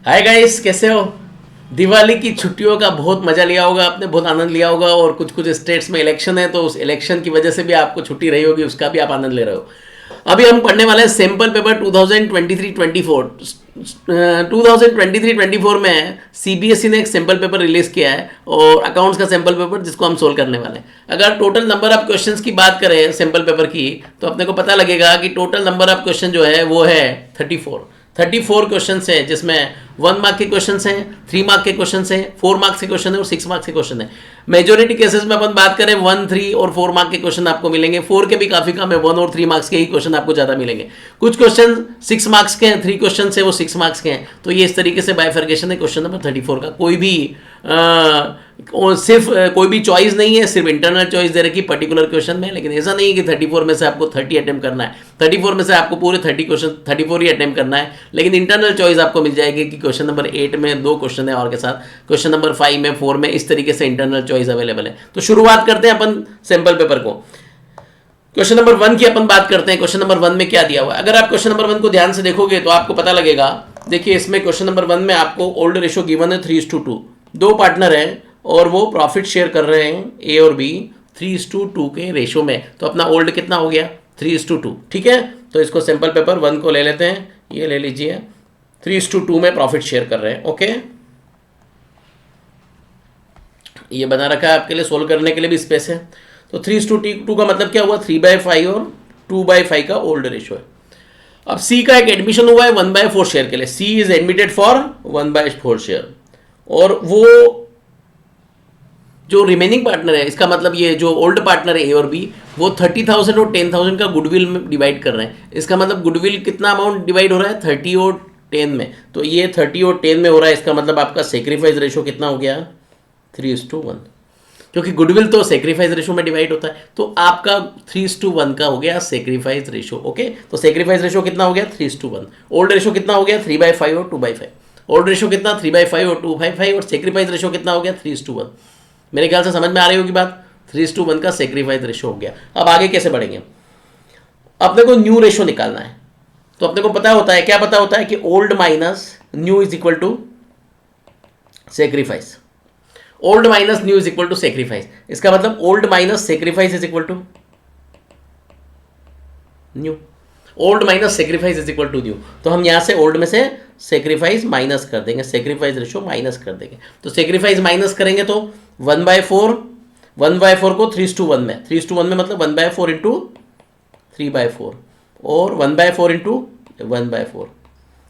Hi guys, कैसे हो? दिवाली की छुट्टियों का बहुत मजा लिया होगा आपने, बहुत आनंद लिया होगा। और कुछ कुछ स्टेट्स में इलेक्शन है, तो उस इलेक्शन की वजह से भी आपको छुट्टी रही होगी, उसका भी आप आनंद ले रहे हो। अभी हम पढ़ने वाले हैं सैम्पल पेपर 2023-24। 2023-24 में सीबीएसई ने एक सैम्पल पेपर रिलीज किया है, और अकाउंट्स का सैम्पल पेपर, जिसको हम सोल्व करने वाले हैं। अगर टोटल नंबर ऑफ क्वेश्चंस की बात करें सैम्पल पेपर की, तो अपने को पता लगेगा कि टोटल नंबर ऑफ क्वेश्चन जो है वो है 34 क्वेश्चन है, जिसमें 1 मार्क के क्वेश्चन हैं, 3 मार्क के क्वेश्चन हैं, 4 मार्क्स के क्वेश्चन है और 6 मार्क्स के क्वेश्चन है। मेजोरिटी केसेस में अपन बात करें 1, 3 और 4 मार्क के क्वेश्चन आपको मिलेंगे। 4 के भी काफी कम है, 1 और 3 मार्क्स के ही क्वेश्चन आपको ज्यादा मिलेंगे। कुछ क्वेश्चन 6 मार्क्स के हैं, 3 क्वेश्चन है वो 6 मार्क्स के हैं। तो ये इस तरीके से बाइफर्केशन है क्वेश्चन नंबर 34 का। कोई भी सिर्फ कोई भी चॉइस नहीं है, सिर्फ इंटरनल चॉइस दे रखी पर्टिकुलर क्वेश्चन में। लेकिन ऐसा नहीं है कि 34 में से आपको 30 अटेम्प्ट करना है, 34 में से आपको पूरे 30 क्वेश्चन 34 ही अटेम्प्ट करना है। लेकिन इंटरनल चॉइस आपको मिल जाएगी कि क्वेश्चन नंबर 8 में 2 क्वेश्चन है और के साथ, क्वेश्चन नंबर 5 में, 4 में, इस तरीके से इंटरनल चॉइस अवेलेबल है। तो शुरुआत करते हैं अपन सैंपल पेपर को। क्वेश्चन नंबर 1 की अपन बात करते हैं। क्वेश्चन नंबर 1 में क्या दिया हुआ है? अगर आप क्वेश्चन नंबर 1 को ध्यान से देखोगे तो आपको पता लगेगा। देखिए, इसमें क्वेश्चन नंबर 1 में आपको ओल्ड रेशो गिवन है 3:2। दो पार्टनर हैं और वो प्रॉफिट शेयर कर रहे हैं, ए और बी, 3:2 के रेशो में। तो अपना ओल्ड कितना हो गया? 3:2। ठीक है, तो इसको सैंपल पेपर 1 को ले लेते हैं। ये ले लीजिए, 3:2 में प्रॉफिट शेयर कर रहे हैं। ओके, ये बना रखा है आपके लिए, सोल्व करने के लिए भी स्पेस है। तो 3:2 का मतलब क्या हुआ? 3/5 और 2/5 का ओल्ड रेशो है। अब सी का एक एडमिशन हुआ है 1/4 शेयर के लिए। सी इज एडमिटेड फॉर 1/4 शेयर। और वो जो रिमेनिंग पार्टनर है, इसका मतलब ये जो ओल्ड पार्टनर है ए और बी, वो 30,000 और 10,000 का गुडविल में डिवाइड कर रहे हैं। इसका मतलब गुडविल कितना अमाउंट डिवाइड हो रहा है? 30 और 10 में। तो ये 30 और 10 में हो रहा है। इसका मतलब आपका सेक्रीफाइस रेशो कितना हो गया? 3:1। क्योंकि गुडविल तो सेक्रीफाइस रेशो में डिवाइड होता है। तो आपका 3:1 का हो गया सेक्रीफाइस रेशो। ओके, तो सेक्रीफाइस रेशो कितना हो गया? 3:1। ओल्ड रेशो कितना हो गया? 3/5 और 2/5। ओल्ड रेशो कितना? 3/5 और 2/5। और सेक्रीफाइस रेशो कितना हो गया? 3:1। मेरे ख्याल से समझ में आ रही होगी बात। 3:1 का सेक्रीफाइस रेशो हो गया। अब आगे कैसे बढ़ेंगे? अपने को न्यू रेशो निकालना है। तो अपने को पता होता है, क्या पता होता है कि old minus new is equal to sacrifice. Old minus new is equal to sacrifice. इसका मतलब old minus sacrifice is equal to new. Old minus sacrifice is equal to new. तो हम यहां से ओल्ड में से सेक्रीफाइस माइनस कर देंगे, सेक्रीफाइस रेशो माइनस कर देंगे। तो सेक्रीफाइस माइनस करेंगे तो 1/4, 1/4 को 3:1 में, 3:1 में मतलब 1/4 इंटू 3/4 और 1/4 इंटू 1/4,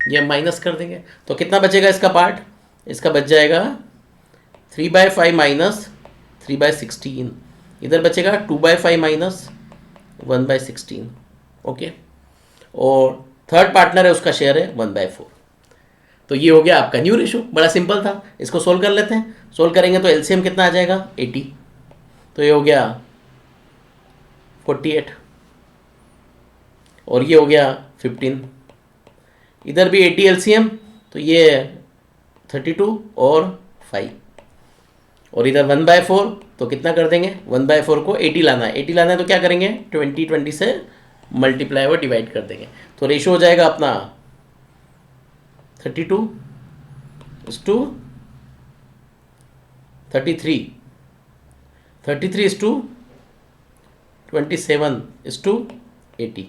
ये हम माइनस कर देंगे। तो कितना बचेगा इसका पार्ट? इसका बच जाएगा 3/5 माइनस 3/16। इधर बचेगा 2/5 माइनस 1/16। ओके, और थर्ड पार्टनर है, उसका शेयर है 1/4। तो ये हो गया आपका न्यू रेशो। बड़ा सिंपल था, इसको सोल्व कर लेते हैं। सोल्व करेंगे तो एलसीएम कितना आ जाएगा? 80। तो ये हो गया 48 और ये हो गया 15। इधर भी 80 एलसीएम, तो ये 32 और 5। और इधर 1/4, तो कितना कर देंगे? 1/4 को 80 लाना है, 80 लाना है तो क्या करेंगे? 20 से मल्टीप्लाई और डिवाइड कर देंगे। तो रेशो हो जाएगा अपना 32:33, 33:27:80।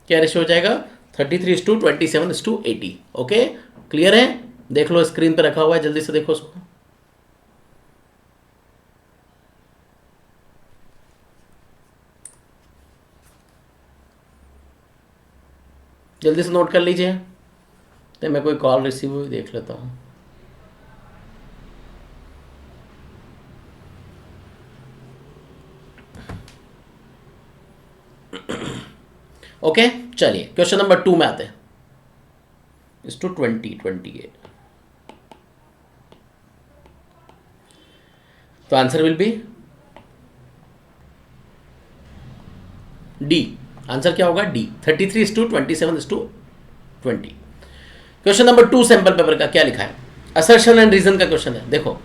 क्या रेशो हो जाएगा? 33:27:80। ओके, क्लियर है? देख लो, स्क्रीन पे रखा हुआ है, जल्दी से देखो उसको। जल्दी से नोट कर लीजिए। तो मैं कोई कॉल रिसीव हुई देख लेता हूँ। ओके, चलिए क्वेश्चन नंबर 2 में आते हैं। इस टू 28। तो answer will be D. Answer क्या होगा? D. 33:27:20। Question number 2 sample paper का क्या लिखा है? असर्शन एंड रीजन का क्वेश्चन है। देखो,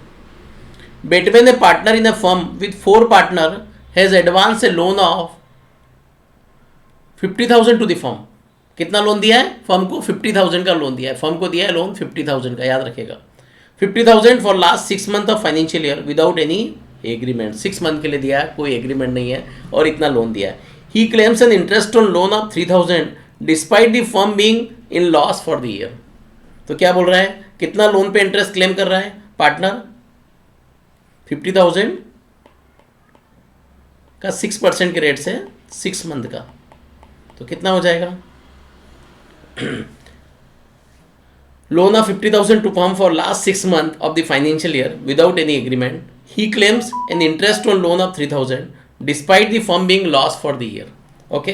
between a partner in a firm with 4 partner has advance a loan of 50,000 to the firm. कितना लोन दिया है फर्म को? 50,000 का लोन दिया है, फर्म को दिया है लोन 50,000 का, याद रखेगा। 50,000 for last 6 month of financial year without any agreement, 6 month के लिए दिया है, कोई एग्रीमेंट नहीं है और इतना लोन दिया है। ही claims an interest on loan of 3,000 despite the firm being in loss for the year. तो क्या बोल रहा है, कितना लोन पे इंटरेस्ट क्लेम कर रहा है पार्टनर? 50,000 का 6% के रेट से 6 मंथ का, तो कितना हो जाएगा? Loan of 50,000 to firm for last 6 month of the financial year without any agreement. He claims an interest on loan of 3,000 despite the firm being loss for the year. Okay,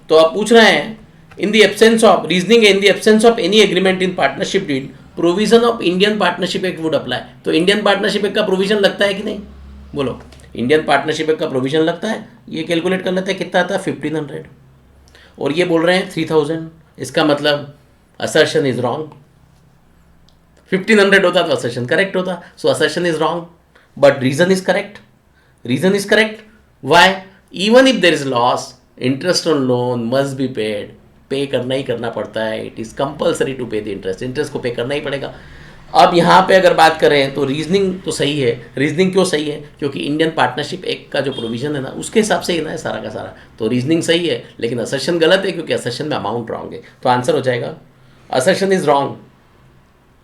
तो आप पूछ रहे हैं in the absence of reasoning, in the absence of any agreement in partnership deed provision of Indian partnership act would apply. तो Indian partnership act का provision लगता है कि नहीं? बोलो, इंडियन पार्टनरशिप एक्ट का प्रोविजन लगता है। ये कैलकुलेट कर लेते हैं कितना आता है, 1500, और ये बोल रहे हैं 3,000। इसका मतलब असर्शन इज रॉन्ग। 1500 होता तो असर्शन करेक्ट होता, so assertion is wrong but reason is correct. Reason is correct, why? Even if there is loss, interest on loan must be paid, pay करना ही करना पड़ता है। It is compulsory to pay the interest, interest को pay करना ही पड़ेगा। अब यहाँ पे अगर बात करें तो रीजनिंग तो सही है। रीजनिंग क्यों सही है? क्योंकि इंडियन पार्टनरशिप एक्ट का जो प्रोविजन है ना, उसके हिसाब से ही ना है सारा का सारा, तो रीजनिंग सही है, लेकिन असर्शन गलत है क्योंकि असर्शन में अमाउंट रॉन्ग है। तो आंसर हो जाएगा assertion is wrong,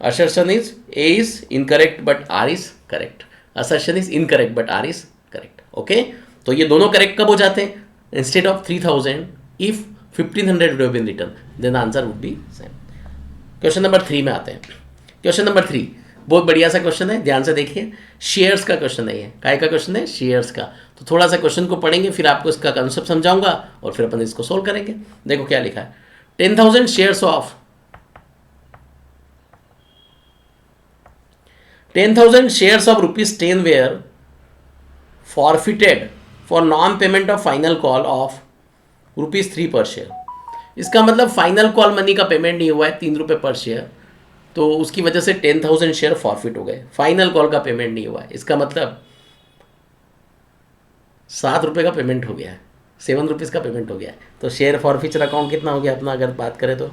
assertion is A is incorrect but R is correct, assertion is incorrect but R is correct। okay, तो ये दोनों करेक्ट कब हो जाते हैं? instead of 3,000 if 1,500 would have been written then the answer would be same। Question number 3 में आते हैं। क्वेश्चन नंबर 3 बहुत बढ़िया सा क्वेश्चन है, ध्यान से देखिए। शेयर्स का क्वेश्चन है, ये काय का क्वेश्चन है? शेयर्स का। तो थोड़ा सा क्वेश्चन को पढ़ेंगे, फिर आपको इसका कंसेप्ट समझाऊंगा और फिर अपन इसको सोल्व करेंगे। देखो क्या लिखा है, 10,000 shares of 10,000 shares of ₹10 were forfeited for non-payment of final call of ₹3 per share। इसका मतलब फाइनल कॉल मनी का पेमेंट नहीं हुआ है, 3 रुपये पर शेयर, तो उसकी वजह से 10,000 शेयर फॉरफिट हो गए। फाइनल कॉल का पेमेंट नहीं हुआ है, इसका मतलब 7 रुपये का पेमेंट हो गया है, 7 रुपीज़ का पेमेंट हो गया है। तो शेयर फॉरफिचर अकाउंट कितना हो गया अपना, अगर बात करें तो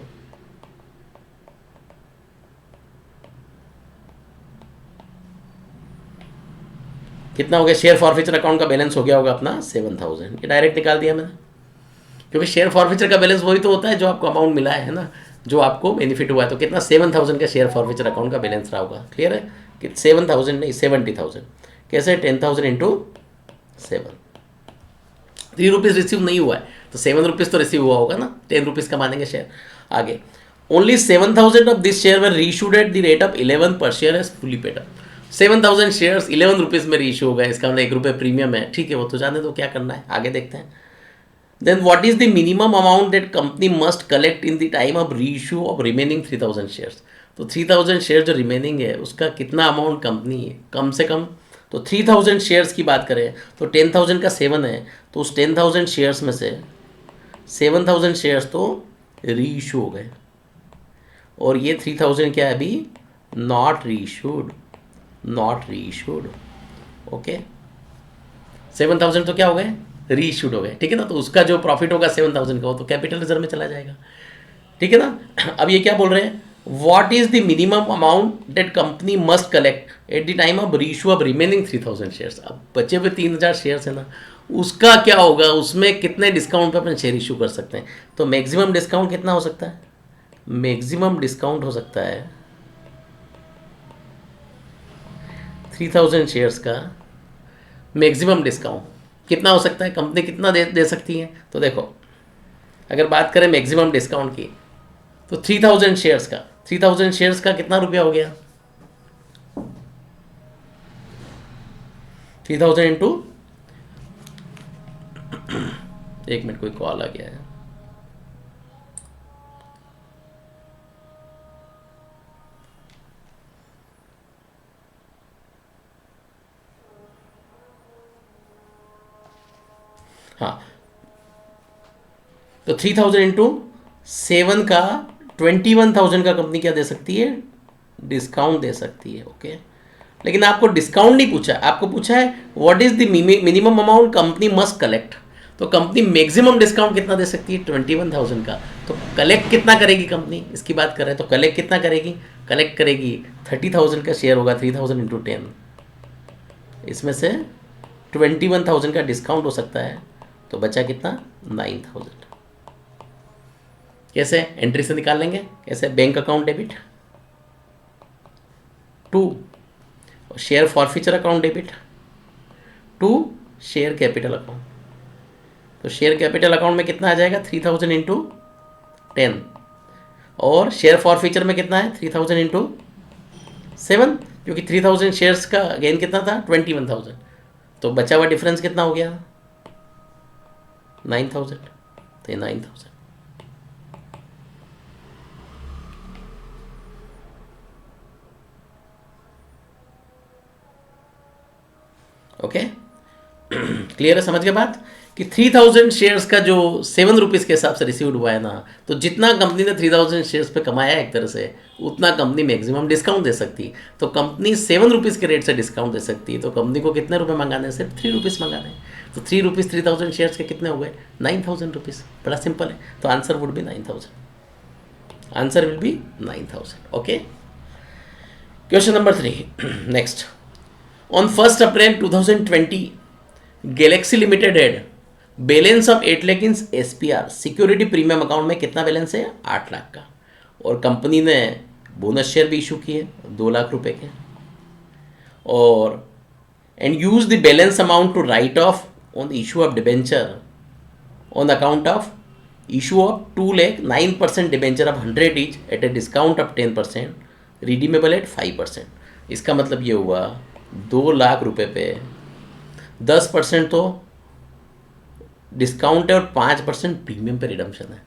कितना हो गया? शेयर फॉरफिचर अकाउंट का बैलेंस हो गया होगा अपना 7,000। ये डायरेक्ट निकाल दिया मैंने, क्योंकि शेयर फॉरफिचर का बैलेंस वही तो होता है जो आपको अमाउंट मिला है ना, जो आपको बेनिफिट हुआ है। तो कितना? 7,000 का शेयर फॉरफिचर अकाउंट का बैलेंस रहा होगा। क्लियर है कि 7,000 नहीं 70,000। कैसे? 10,000 इंटू 7, 3 रुपीज़ रिसीव नहीं हुआ है तो 7 रुपीज़ तो रिसीव हुआ होगा ना, 10 रुपीज़ का मानेंगे शेयर। आगे, only 7,000 of this share were reissued at the rate of 11 per share as fully paid up. 7,000 shares 11 rupees में रीइश्यू हो गए, इसका मतलब 1 रुपये प्रीमियम है। ठीक है, वो तो जाने दो, क्या करना है आगे देखते हैं। Then what is the minimum amount that company must collect in the time of reissue of remaining 3,000 shares. तो 3,000 शेयर जो रिमेनिंग है उसका कितना अमाउंट कंपनी है कम से कम? तो 3,000 शेयर्स की बात करें तो 10,000 का 7 है, तो उस 10,000 शेयर्स में से 7,000 शेयर्स तो रीइश्यू हो गए, और ये 3,000 क्या है अभी? Not reissued, not reissued. Okay, 7,000 तो क्या हो गए? रीइश्यूड हो गए। ठीक है ना, तो उसका जो प्रॉफिट होगा 7,000 का वो तो कैपिटल रिजर्व में चला जाएगा। ठीक है ना। अब ये क्या बोल रहे हैं, what is the minimum amount that company must collect eight the time of reissue of remaining 3,000 shares. अब बचे हुए 3,000 शेयर्स है ना, उसका क्या होगा, उसमें कितने डिस्काउंट पे अपन शेयर इशू कर सकते हैं? तो मैक्सिमम डिस्काउंट कितना हो सकता है? मैक्सिमम डिस्काउंट हो सकता है 3,000 शेयर्स का मैक्सिमम डिस्काउंट कितना हो सकता है? कंपनी कितना दे सकती है? तो देखो, अगर बात करें मैक्सिमम डिस्काउंट की तो 3,000 शेयर्स का, 3,000 शेयर्स का कितना रुपया हो गया? 3,000 इंटू, एक मिनट कोई कॉल आ गया है। हाँ, तो 3,000 इंटू 7 का 21,000 का कंपनी क्या दे सकती है? डिस्काउंट दे सकती है। ओके, लेकिन आपको डिस्काउंट नहीं पूछा, आपको पूछा है what is the minimum amount company must collect. तो कंपनी मैक्सिमम डिस्काउंट कितना दे सकती है? 21,000 का। तो कलेक्ट कितना करेगी कंपनी, इसकी बात कर रहे हैं, तो कलेक्ट कितना करेगी? कलेक्ट करेगी 30,000 का शेयर होगा, 3,000 इंटू 10, इसमें से 21,000 का डिस्काउंट हो सकता है, तो बचा कितना? 9,000। कैसे एंट्री से निकाल लेंगे? कैसे? Bank account debit to share forfeiture account debit to share capital account. तो शेयर कैपिटल अकाउंट में कितना आ जाएगा? 3,000 इंटू 10, और शेयर फॉरफीचर में कितना है? 3,000 इंटू 7, क्योंकि 3,000 शेयर्स का गेन कितना था? 21,000। तो बचा हुआ डिफरेंस कितना हो गया? 9,000। तो ये 9,000। ओके, क्लियर है? समझ गए बात कि 3,000 शेयर्स का जो 7 रुपीज़ के हिसाब से रिसीव्ड हुआ है ना, तो जितना कंपनी ने 3,000 शेयर्स पे कमाया है एक तरह से, उतना कंपनी मैक्सिमम डिस्काउंट दे सकती है। तो कंपनी 7 रुपीज़ के रेट से डिस्काउंट दे सकती है, तो कंपनी को कितने रुपए मंगाने हैं? सिर्फ 3 रुपीज़ मंगाने हैं। तो 3 रुपीज़ 3,000 शेयर्स के कितने हो गए? 9,000 रुपीज़। बड़ा सिंपल है। तो answer would B 9,000। Answer will B 9,000। Okay, question number 3 next. On 1st April 2020, Galaxy Limited had balance of 8 lakh in SPR security premium account में कितना बैलेंस है? 8 लाख का। और कंपनी ने बोनस शेयर भी इशू किए 2 लाख रुपए के, और and use the balance amount to write off on the issue of debenture on account of issue of 2 lakh 9% debenture of 100 each at a discount of 10%, redeemable at 5%। इसका मतलब ये हुआ 2 लाख रुपए पे 10% तो डिस्काउंट है और 5% प्रीमियम पे रिडम्पशन है।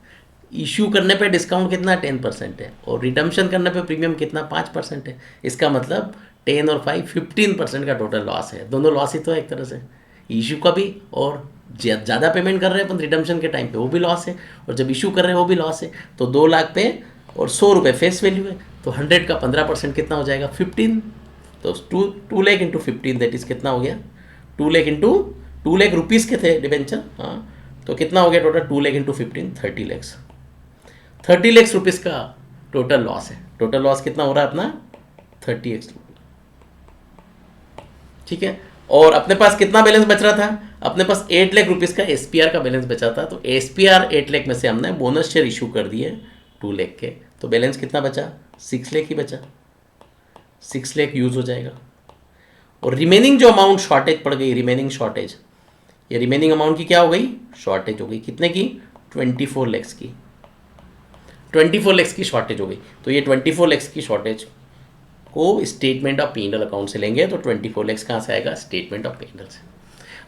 इशू करने पे डिस्काउंट कितना? 10% है, और रिडम्पशन करने पे प्रीमियम कितना? 5% है। इसका मतलब 10 और 5 15% का टोटल लॉस है। दोनों लॉस ही तो है एक तरह से, इशू का भी, और ज़्यादा पेमेंट कर रहे हैं अपन रिडम्पशन के टाइम पे वो भी लॉस है, और जब इशू कर रहे हैं वो भी लॉस है। तो 2 लाख पे और 100 रुपये फेस वैल्यू है, तो 100 का 15% कितना हो जाएगा? 15। तो 2 लाख इंटू 15 दैट इज कितना हो गया? 2 लाख इंटू 2 लाख रुपीज़ के थे डिबेंचर, हाँ, तो कितना हो गया total? 2 lakh into 15 30 lakhs. 30 lakh rupees का टोटल लॉस है। टोटल लॉस कितना हो रहा है अपना? 30x। ठीक है, और अपने पास कितना बैलेंस बच रहा था? अपने पास 8 लाख रुपीज़ का SPR का बैलेंस बचा था। तो SPR 8 लाख में से हमने बोनस शेयर इशू कर दिए 2 लाख के, तो बैलेंस कितना बचा? 6 लाख ही बचा। 6 लाख यूज हो जाएगा, और रिमेनिंग जो अमाउंट शॉर्टेज पड़ गई, रिमेनिंग शॉर्टेज, ये रिमेनिंग अमाउंट की क्या हो गई? शॉर्टेज हो गई। कितने की? 24 लैक्स की। 24 लैक्स की शॉर्टेज हो गई। तो ये 24 लैक्स की शॉर्टेज को स्टेटमेंट ऑफ P&L अकाउंट से लेंगे, तो 24 लैक्स कहाँ से आएगा? स्टेटमेंट ऑफ P&L से।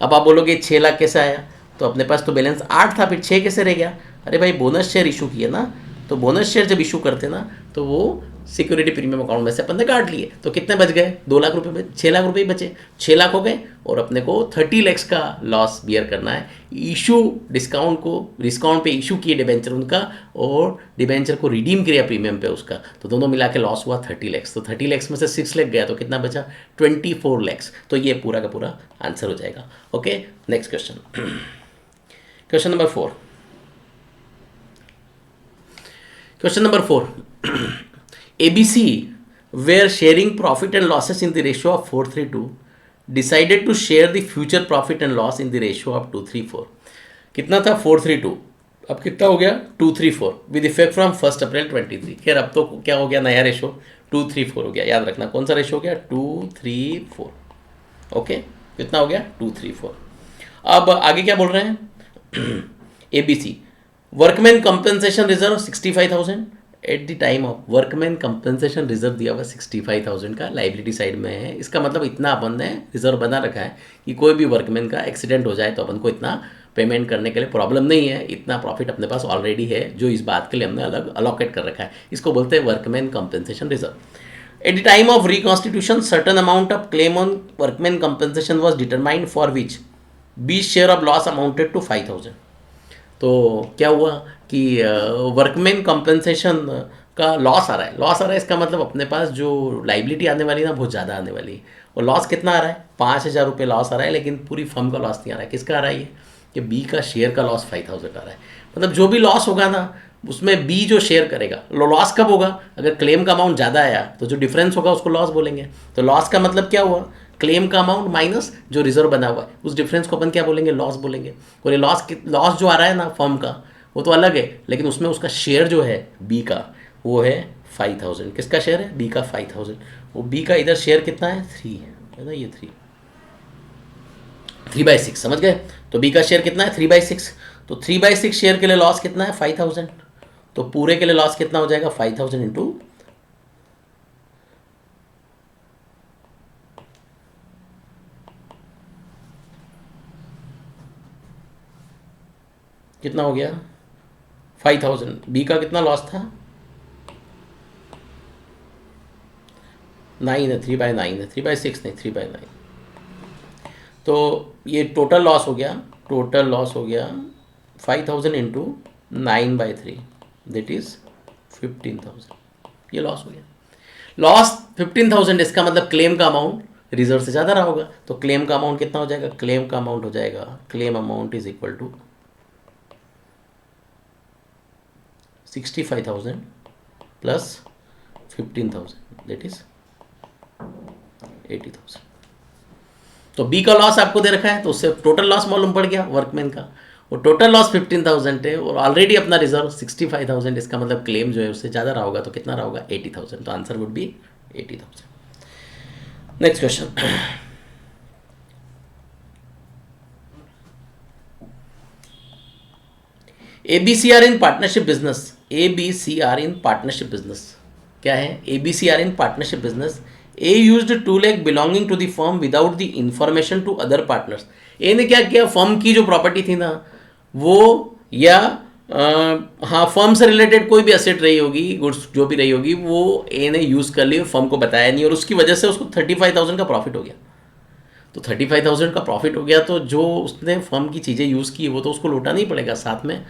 अब आप बोलोगे 6 लाख कैसे आया? तो अपने पास तो बैलेंस 8 था, फिर 6 कैसे रह गया? अरे भाई बोनस शेयर इशू किया ना, तो बोनस शेयर जब इशू करते ना, तो वो सिक्योरिटी प्रीमियम अकाउंट में से अपन ने काट लिए। तो कितने बच गए? 2 लाख रुपए, 6 लाख रुपए ही बचे। 6 लाख हो गए, और अपने को 30 लैक्स का लॉस बियर करना है। इशू डिस्काउंट पे इशू किए डिबेंचर उनका, और डिबेंचर को रिडीम किया प्रीमियम पे उसका, तो दोनों मिला के लॉस हुआ 30 लैक्स। तो 30 लैक्स में से 6 लाख गया, तो कितना बचा? 24 लैक्स। तो ये पूरा का पूरा आंसर हो जाएगा। Okay, next question. Question number 4। Question number 4। ABC, where sharing profit and losses in the ratio of 4:3:2, decided to share the future profit and loss in the ratio of 2:3:4। कितना था? 4:3:2। अब कितना हो गया? 2:3:4 विद इफेक्ट फ्रॉम 1st अप्रैल 23। खैर अब तो क्या हो गया? नया रेशो 2:3:4 हो गया। याद रखना कौन सा रेशो हो गया? 2:3:4। ओके, कितना हो गया? 2:3:4। अब आगे क्या बोल रहे हैं? ABC, workman compensation reserve 65,000 eight the time of. Workman compensation reserve दिया हुआ 65,000 का लाइबिलिटी साइड में है। इसका मतलब इतना अपन ने रिजर्व बना रखा है कि कोई भी वर्कमैन का एक्सीडेंट हो जाए तो अपन को इतना पेमेंट करने के लिए प्रॉब्लम नहीं है। इतना प्रॉफिट अपने पास ऑलरेडी है, जो इस बात के लिए हमने अलग अलॉकेट कर रखा है। इसको बोलते हैं workman compensation reserve. At the time of reconstitution certain amount of claim on workman compensation was determined for which 20 share of loss amounted to 5,000। तो क्या हुआ कि वर्कमैन कंपनसेशन का लॉस आ रहा है। लॉस आ रहा है इसका मतलब अपने पास जो लाइबिलिटी आने वाली है ना, बहुत ज़्यादा आने वाली है। और लॉस कितना आ रहा है? 5,000 रुपये लॉस आ रहा है, लेकिन पूरी फर्म का लॉस नहीं आ रहा है। किसका आ रहा है? ये कि बी का शेयर का लॉस 5000 आ रहा है, मतलब जो भी लॉस होगा ना उसमें बी जो शेयर करेगा, लॉस कब होगा, अगर क्लेम का अमाउंट ज़्यादा आया तो जो डिफरेंस होगा उसको लॉस बोलेंगे। तो लॉस का मतलब क्या हुआ, क्लेम का अमाउंट माइनस जो रिजर्व बना हुआ है, उस डिफरेंस को अपन क्या बोलेंगे, लॉस बोलेंगे। और ये लॉस जो आ रहा है ना फर्म का वो तो अलग है, लेकिन उसमें उसका शेयर जो है बी का वो है 5000। किसका शेयर है, बी का 5000। वो बी का इधर शेयर कितना है, 3 है ना, ये 3/6 समझ गए। तो बी का शेयर कितना है, 3/6। तो 3/6 शेयर के लिए लॉस कितना है, 5000। तो पूरे के लिए लॉस कितना हो जाएगा, 5000 इंटू कितना हो गया 5000। बी का कितना लॉस था, 9 है, 3/9 है, 3/6 नहीं, 3/9। तो ये टोटल लॉस हो गया, टोटल लॉस हो गया 5000 इंटू 9/3 दैट इज 15000। ये लॉस हो गया, लॉस 15000। इसका मतलब क्लेम का अमाउंट रिजर्व से ज़्यादा रहा होगा। तो क्लेम का अमाउंट कितना हो जाएगा, क्लेम का अमाउंट हो जाएगा, claim amount is equal to 65,000 plus 15,000 that is 80,000। तो बी का लॉस आपको दे रखा है तो उससे टोटल लॉस मालूम पड़ गया वर्कमैन का। वो टोटल लॉस 15,000 है और ऑलरेडी अपना रिजर्व 65,000, इसका मतलब क्लेम जो है उससे ज़्यादा रहा होगा। तो कितना रहा होगा, 80,000। तो answer would be 80,000। Next question, ABC are in partnership business, ABC are in partnership business क्या है, ABC are in partnership business. A used 2 lakh belonging to the firm without the information to other partners. A ने क्या किया, firm की जो property थी ना वो या हाँ फर्म से रिलेटेड कोई भी एसेट रही होगी, गुड्स जो भी रही होगी, वो ए ने यूज़ कर ली और फर्म को बताया नहीं, और उसकी वजह से उसको 35,000 का प्रॉफिट हो गया। तो 35,000 का प्रॉफिट हो गया, तो जो उसने फर्म की चीज़ें यूज़ की वो तो उसको लौटाना ही पड़ेगा, साथ में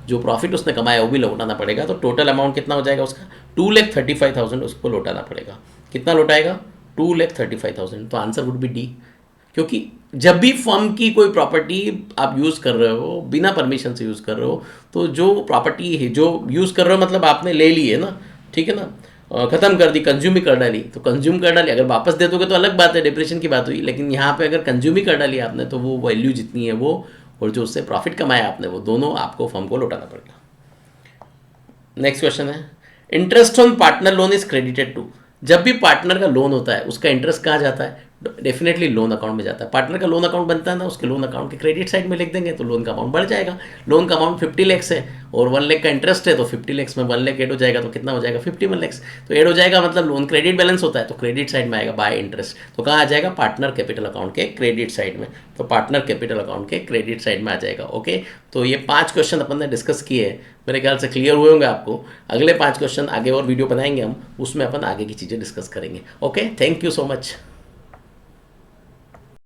जो प्रॉफिट उसने कमाया वो भी लौटाना पड़ेगा। तो टोटल अमाउंट कितना हो जाएगा उसका, 2,35,000 उसको लौटाना पड़ेगा। कितना लौटाएगा, 2,35,000। तो आंसर वुड बी डी, क्योंकि जब भी फर्म की कोई प्रॉपर्टी आप यूज़ कर रहे हो, बिना परमिशन से यूज़ कर रहे हो, तो जो प्रॉपर्टी है जो यूज़ कर रहे हो मतलब आपने ले ली है ना, ठीक है ना, ख़त्म कर दी, कंज्यूम ही कर डाली, तो कंज्यूम कर डाली, अगर वापस दे दोगे तो अलग बात है, डिप्रेशन की बात हुई। लेकिन यहाँ पे अगर कंज्यूम ही कर डाली आपने, तो वो वैल्यू जितनी है वो और जो उससे प्रॉफिट कमाया आपने, वो दोनों आपको फर्म को लौटाना पड़ेगा। नेक्स्ट क्वेश्चन है, interest on partner loan is credited to. जब भी पार्टनर का लोन होता है उसका इंटरेस्ट कहाँ जाता है, डेफिनेटली लोन अकाउंट में जाता है। पार्टनर का लोन अकाउंट बनता है ना, उसके लोन अकाउंट के क्रेडिट साइड में लिख देंगे तो लोन का अमाउंट बढ़ जाएगा। लोन का अमाउंट 50 लाख है और 1 लाख का इंटरेस्ट है, तो 50 लाख में 1 लाख ऐड हो जाएगा, तो कितना हो जाएगा, 51 लाख। तो ऐड हो जाएगा मतलब लोन क्रेडिट बैलेंस होता है, तो क्रेडिट साइड में आएगा बाय इंटरेस्ट। तो कहाँ आ जाएगा, पार्टनर कैपिटल अकाउंट के क्रेडिट साइड में। तो पार्टनर कैपिटल अकाउंट के क्रेडिट साइड में आ जाएगा। ओके, तो ये 5 क्वेश्चन अपन ने डिस्कस किए, मेरे ख्याल से क्लियर हुए होंगे आपको। अगले 5 क्वेश्चन आगे और वीडियो बनाएंगे हम, उसमें अपन आगे की चीज़ें डिस्कस करेंगे। Okay, thank you so much.